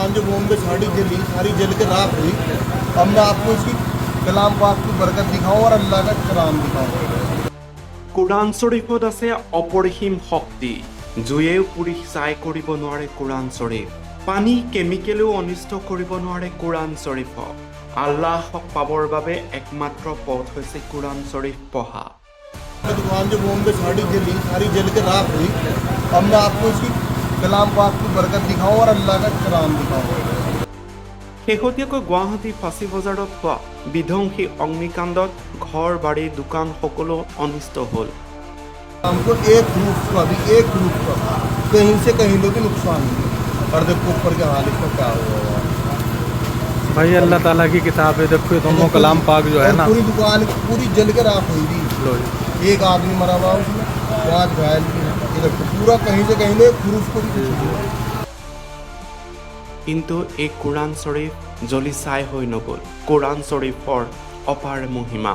दुकान जो बॉम्बे साड़ी जली, सारी जल के राख हुई। अब मैं आपको इसकी कलाम पाक की बरकत दिखाऊं और अल्लाह का कलाम दिखाऊं। কোরআন শরীফত আছে অপৰিসীম শক্তি। জুয়েও পুৰি ছাই কৰিব নোৱাৰে কোৰআন শৰীফ। পানী কেমিকেলেও অনিষ্ট কৰিব নোৱাৰে কোৰআন শৰীফক। আল্লাহক পাবৰ বাবে একমাত্ৰ পথ হৈছে কোৰআন শৰীফ পঢ়া। दुकान जो बॉम्बे साड़ी जली, सारी जल के राख हुई। अब मैं आपको इसकी कलाम पाक की बरकत दिखाऊं और अल्लाह का कलाम दिखाऊं। শেহতীয়াকৈ গুৱাহাটী ফাঁচী বজাৰত হোৱা বিধ্বংসী অগ্নিকাণ্ডত ঘৰ বাৰী দোকান সকলো অনিষ্ট হ'ল। हमको एक रूप का भी एक रूप का कहीं से कहीं भी नुकसान नहीं। और देखो ऊपर के हाल इसका क्या हुआ है भाई, अल्लाह ताला की किताब है। देखो ये दोनों कलाम पाक जो है ना, पूरी दुकान पूरी जल के राख हुई थी। लो जी। एक आदमी मरा हुआ उसमें, 5 घायल भी हैं। ये देखो पूरा कहीं से कहीं में प्रूफ को भी कुछ नहीं हुआ। কিন্তু এই কোৰআন শৰীফ জ্বলি ছাই হৈ নগ'ল। কোৰআন শৰীফৰ অপাৰ মহিমা।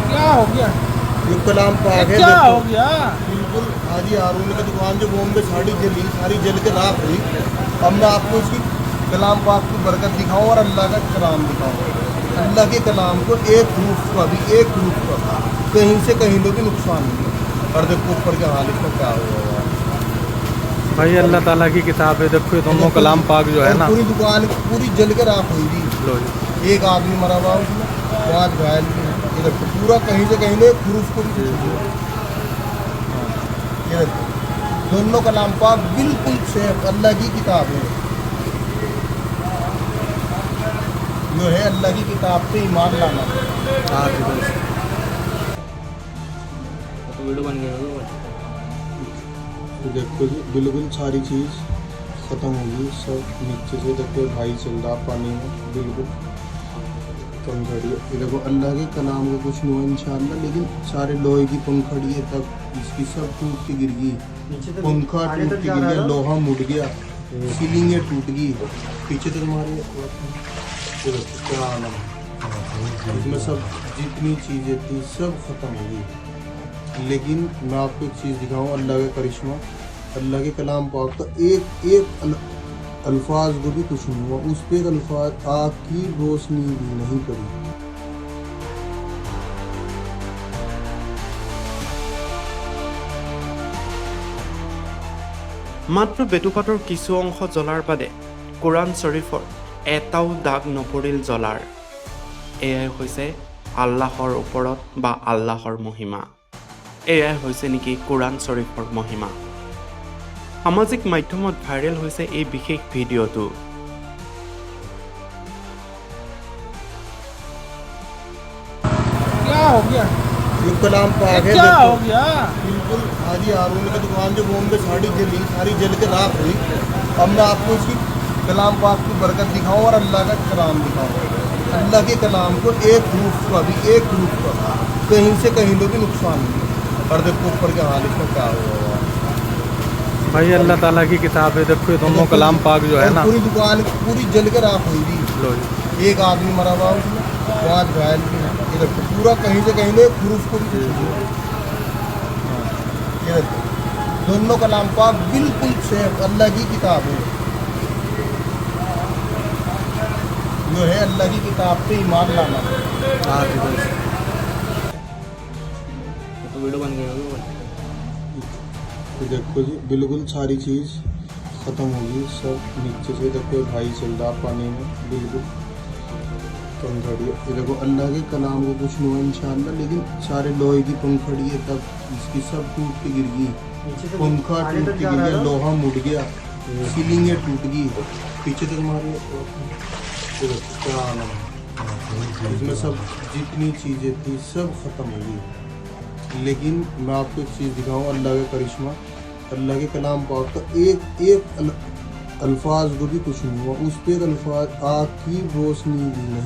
क्या हो गया? ये कलाम पाक है। क्या देखो, हो गया? बिल्कुल हाजी हारून की दुकान जो बॉम्बे साड़ी जली, सारी जल के राख हुई। अब मैं आपको इसकी कलाम पाक की बरकत दिखाऊं और अल्लाह का कलाम दिखाऊं। अल्लाह के कलाम को एक रूप का भी एक रूप का कहीं से कहीं भी नुकसान नहीं। और देखो ऊपर के हाल इसका क्या हुआ है भाई, अल्लाह ताला की किताब है। देखो ये दोनों कलाम पाक जो है ना, पूरी दुकान पूरी जल के राख हुई थी। लो जी। एक आदमी मरा हुआ उसमें, 5 घायल भी हैं। ये देखो पूरा कहीं से कहीं में प्रूफ को भी कुछ नहीं हुआ। ये देखो दोनों कलाम पाक बिल्कुल सेफ अल्लाह की किताब है। जो है अल्लाह की किताब पे ईमान लाना। हाँ जी बस। देखो जी बिल्कुल सारी चीज़ ख़त्म होगी। सब नीचे से देखो भाई चल रहा पानी में, बिल्कुल पंखड़ी। ये देखो अल्लाह के कलाम को कुछ नहीं हुआ इंशाअल्लाह, लेकिन सारे लोहे की पंखड़ी है तब इसकी सब टूट के गिर गई। पंखा टूट के गिर गया, लोहा मुड़ गया, सीलिंग टूट गई, पीछे तक मारे। क्या आलम इसमें सब जितनी चीज़ें थी सब ख़त्म हो गई। लेकिन मैं आपको एक चीज़ दिखाऊँ, अल्लाह का करिश्मा। अल्लाह के कलाम पाक का एक अल्फाज को भी कुछ नहीं हुआ। उस पर एक अल्फाज आग की रोशनी भी नहीं पड़ी। মাত্ৰ বেটুপাতৰ কিছু অংশ জ্বলাৰ বাদে কোৰআন শৰীফৰ এটাও দাগ নপৰিল জ্বলাৰ। এয়াই হৈছে আল্লাহৰ ওপৰত বা আল্লাহৰ মহিমা। এয়াই হৈছে নেকি কোৰআন শৰীফৰ মহিমা। সামাজিক মাধ্যমত ভাইৰেল হৈছে এই বিশেষ ভিডিঅ'টো। क्या हो गया? ये कलाम पाक है। क्या देखो, हो गया? बिल्कुल हाजी हारून की दुकान जो बॉम्बे साड़ी जली, सारी जल के राख हुई। अब मैं आपको इसकी कलाम पाक की बरकत दिखाऊं और अल्लाह का कलाम दिखाऊं। अल्लाह के कलाम को एक रूप का भी एक रूप का कहीं से कहीं भी नुकसान नहीं। और देखो ऊपर के हाल इसका क्या हुआ है भाई, अल्लाह ताला की किताब है। देखो ये दोनों कलाम पाक जो है ना, पूरी दुकान पूरी जल के राख हुई थी। लो जी। एक आदमी मरा हुआ उसमें, 5 घायल भी हैं। ये देखो पूरा कहीं से कहीं में प्रूफ को भी कुछ नहीं हुआ। ये देखो दोनों कलाम पाक बिल्कुल सेफ अल्लाह की किताब है। जो है अल्लाह की किताब पे ईमान लाना। हाँ जी बस। तो देखो जी बिल्कुल सारी चीज़ ख़त्म होगी। सब नीचे से देखो भाई चल रहा पानी में, बिल्कुल पंखड़ी। ये देखो अल्लाह के कलाम को कुछ नहीं हुआ इंशाअल्लाह, लेकिन सारे लोहे की पंखड़ी है तब इसकी सब टूट के गिर गई। पंखा टूट के गिर गया, लोहा मुड़ गया, सीलिंग टूट गई, पीछे तक मारे। क्या आलम इसमें सब जितनी चीज़ें थी सब ख़त्म हो गई। लेकिन मैं आपको एक चीज़ दिखाऊँ, अल्लाह का करिश्मा। अल्लाह के कलाम पाक का एक अल्फाज को भी कुछ नहीं हुआ। उस पर एक अल्फाज आग की रोशनी भी नहीं